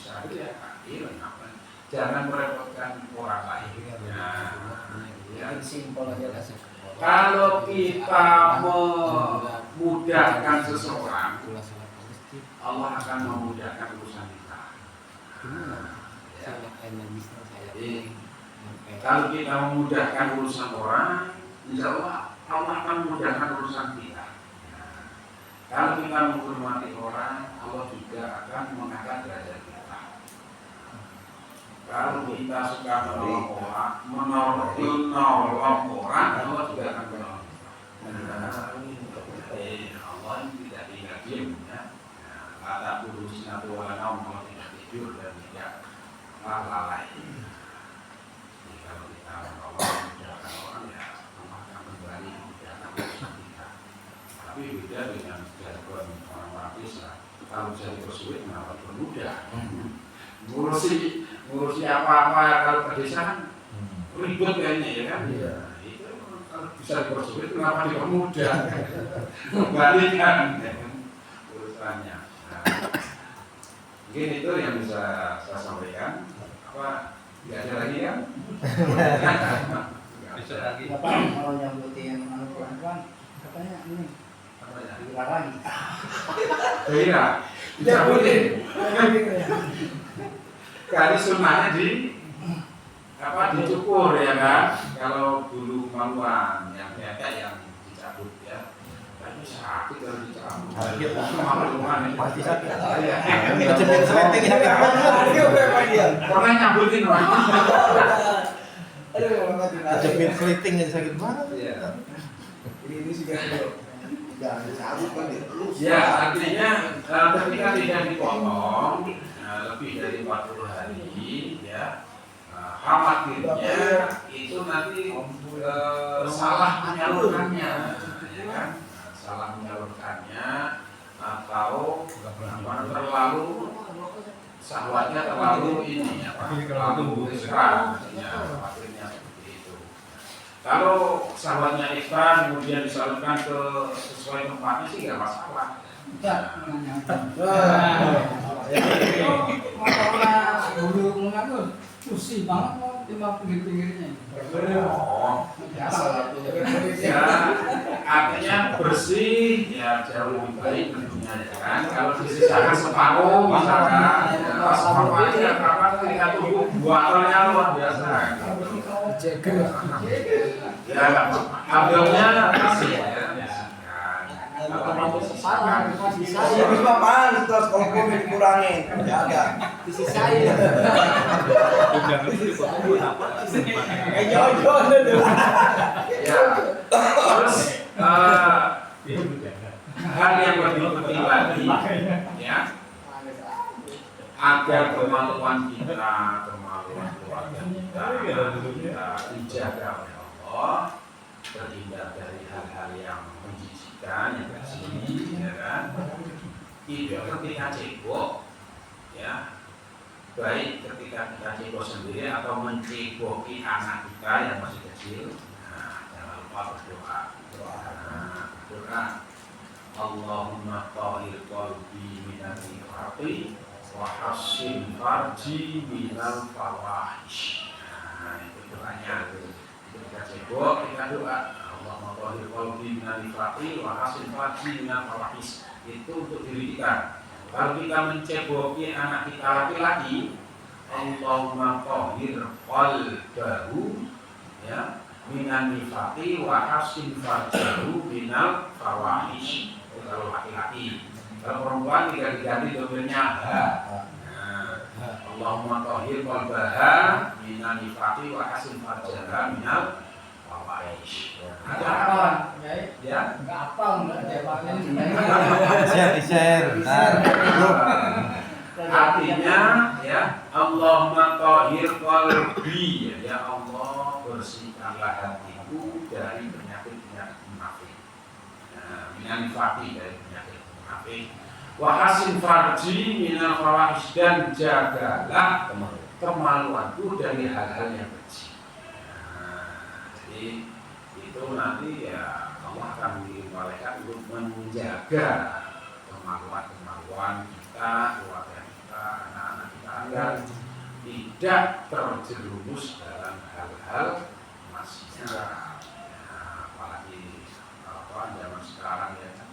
dosa itu ya takdir, jangan merepotkan orang lain. Nah, ya. Simpel aja lah. Kalau kita memudahkan seseorang, Allah akan memudahkan urusan kita. Ya. Jadi, kalau kita memudahkan urusan orang, insya Allah Allah akan memudahkan urusan kita. Kalau kita menghormati orang, Allah juga akan mengangkat derajat kita. Kalau kita suka menolong orang, Allah juga akan menolong kita. Allah tidak tinggal diam, ya. Kata Guru Sinatu Walanau, Allah tidak tidur dan tidak lalai. Jadi kalau kita menolong orang, ya Allah akan kembali memudahkan urusan kita. Tapi beda dengan jargon orang-orang desa. Kalau jadi bersulit, kenapa bermudah? Ngurusi apa-apa kalau pedesaan ribet kayaknya ya kan? Iya. Itu kalau bisa dipersulit kenapa dipermudah? Kembalikan urusannya. Nah, mungkin itu yang bisa saya sampaikan. Apa tidak ada lagi kan? Bisa lagi. Bapak kalau nyambutin pelan-pelan katanya ini dilarang. Iya. Dicabutin. Kali sunnahnya dicukur ya kan. Kalau bulu maluan yang beda yang dicabut ya. Tapi sakit kalau dicabut. Maluan Pasti sakit. Kejepit sleting sakit banget. Pernah nyabutin Pak. Kejepit sleting aja sakit banget. Iya. Ini sih kan jangan dicabut kan terus. Ya, artinya ketika tidak dipotong lebih dari 40 hari ya, khawatirnya itu nanti salah menyalurkannya, ya kan? Salah menyalurkannya atau terlalu syahwatnya terlalu ini terlalu ekstra, khawatirnya seperti itu. Kalau syahwatnya ekstra kemudian disalurkan ke sesuai tempatnya sih nggak masalah. Masalah bulu mengatur pusing banget mau di pinggir-pinggirnya. Ya, artinya bersih ya jauh lebih baik tentunya ya kan. Kalau disisakan separuh misalkan, separuh aja karena ketika tumbuh buatannya luar biasa. Ya, ambilnya bersih ya. Ini apaan terus kalau komen dikurangin? Jaga. Disisain. Jauh-jauh dulu. Ya. Terus hal yang lebih penting lagi ya, agar kemaluan kita, kemaluan keluarga kita dijaga oleh Allah, terhindar dari hal-hal yang menjijikkan, yang kecil, ya kan? Tidak ketika cebok, ya, baik ketika kita cebok sendiri atau menceboki anak kita yang masih kecil. Nah, jangan lupa berdoa. Doa. Allahumma tahhir qalbi minal nifaqi wa hassin farji minal fawahish. Nah, itu doanya. Kita cebok, kita doa. Allahumma tahhir qalbi minal nifaqi wa hassin farji minal fawahish. Itu untuk diri kita. Kalau kita menceboki anak kita laki-laki, Allahumma tahhir qalbahu ya minan nifaqi wa hassin farjahu minal fawahish. Itu kalau laki-laki. Kalau perempuan tidak diganti domirnya ha. Allahumma tahhir qalbaha minan nifaqi wa hassin farjaha minal fawahish. Ada apa? Ya? Enggak apa enggak jawabnya. Share. Artinya ya Allahumma tahhir qalbi, ya Allah bersihkanlah hatiku dari penyakit-penyakit munafik. Nah, minal nifaqi dari penyakit munafik. Wa hasin farji minal fawahish, dan jagalah kemaluanku dari hal-hal yang kecil. Nah, jadi itu nanti ya Allah akan mengirim malaikat untuk menjaga kemaluan-kemaluan kita, keluarga kita, anak-anak kita, agar tidak terjerumus dalam hal-hal maksiat. Apalagi zaman sekarang ya,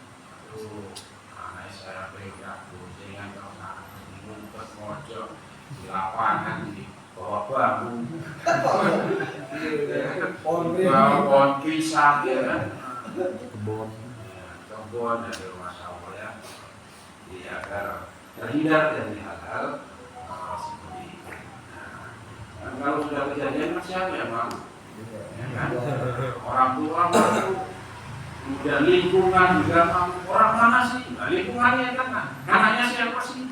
anak saya pegang jangan kau ngumpet mojok di lapangan di bawah bambu, pohon pisang ya kan, kebun dari rumah sawah ya, agar terhindar dari hal-hal seperti itu. Nah, kalau sudah kejadian siapa yang mau? Ya kan? Orang tua itu, kemudian lingkungan juga mau. Orang mana sih? Nah, lingkungannya kan, anaknya siapa sih?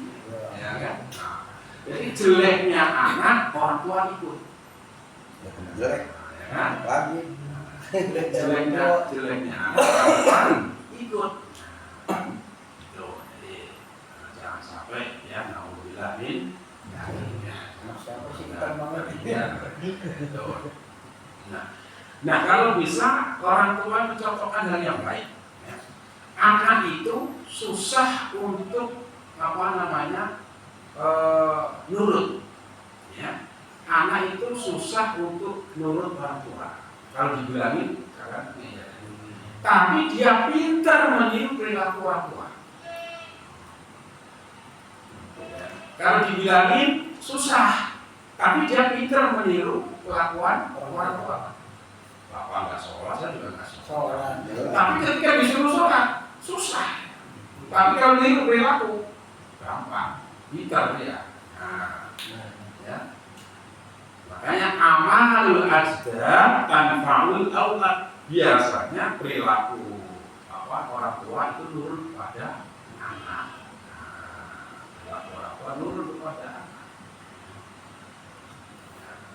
Ya kan? Nah, jadi jeleknya anak orang tua ikut. Ya jelek. Ya kan? Lagi. Jeleknya anak orang tua ikut. Jadi jangan sampai ya naudzubillah min Siapa sih kita banget? Nah, kalau bisa orang tua mencocokkan hal yang baik. Ya. Anak itu susah untuk nurut. Ya. Anak itu susah untuk nurut orang tua. Kalau dibilangin, kan, ya. Tapi dia pintar meniru perilaku orang tua. Ya. Kalau dibilangin susah, tapi dia pintar meniru kelakuan orang tua. Bapak nggak sholat, saya juga nggak sholat. Tapi ketika disuruh sholat, susah. Tapi kalau niru perilaku, gampang, pintar dia. Nah, ya. Makanya amalul ajdad tanfa'ul aulad. Biasanya perilaku orang tua itu nurut pada anak. Perilaku orang tua nurut pada anak.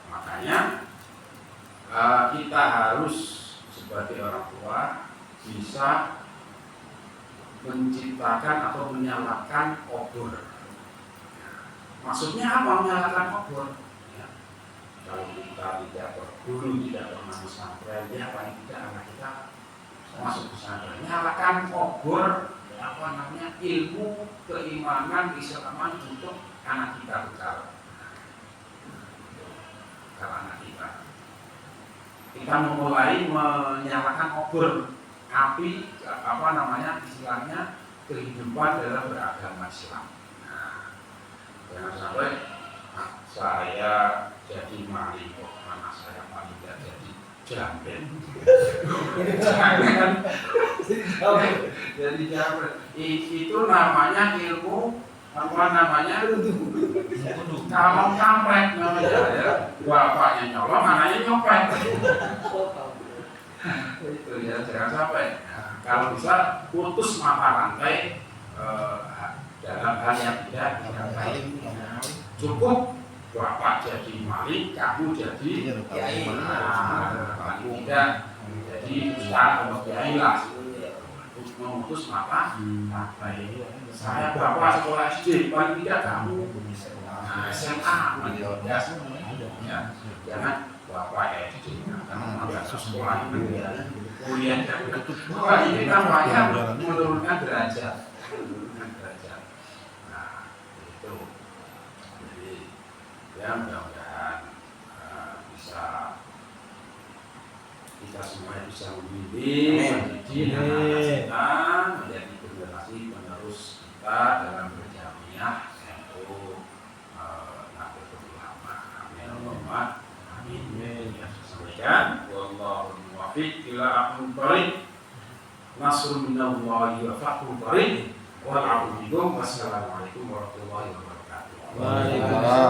Makanya kita harus sebagai orang tua bisa menciptakan atau menyalakan obor. Maksudnya apa menyalakan obor? Ya. Kalau kita tidak dulu tidak pernah pesantren, ya paling tidak anak kita masuk pesantren. Nyalakan obor ilmu, keimanan, keislaman untuk anak kita bekal. Kalau anak kita memulai menyalakan obor api istilahnya kehidupan dalam beragama Islam. Nah, jangan sampai saya jadi maling kok, anak saya paling tidak jadi jamben. Jangan jadi jamben. Itu namanya ilmu kalong kampret namanya ya. Bapaknya nyolong, anaknya nyopet. Itu ya, jangan sampai. Nah, kalau bisa putus mata rantai dalam hal yang tidak baik. Cukup bapak jadi maling, kamu jadi kiai. Paling tidak jadi ustaz atau kiai lah. Memutus mata rantai. Saya bapak sekolah SD, paling tidak kamu SMA ya. Jangan bapak SD, karena nggak sekolah kuliah. Wah, ini namanya menurunkan derajat. Nah, itu. Jadi, ya mudah-mudahan bisa kita semua bisa membimbing, mendidik anak kita menjadi generasi penerus kita dalam berjamiah untuk Nahdlatul Ulama. Amin Allahumma amin. Yang saya sampaikan, wallahu muwaffiq ila aqwamit thoriq. Nasrun minallahi wa fathun qarib. Wal 'afwu minkum. Wassalamualaikum warahmatullahi wabarakatuh. Waalaikumsalam.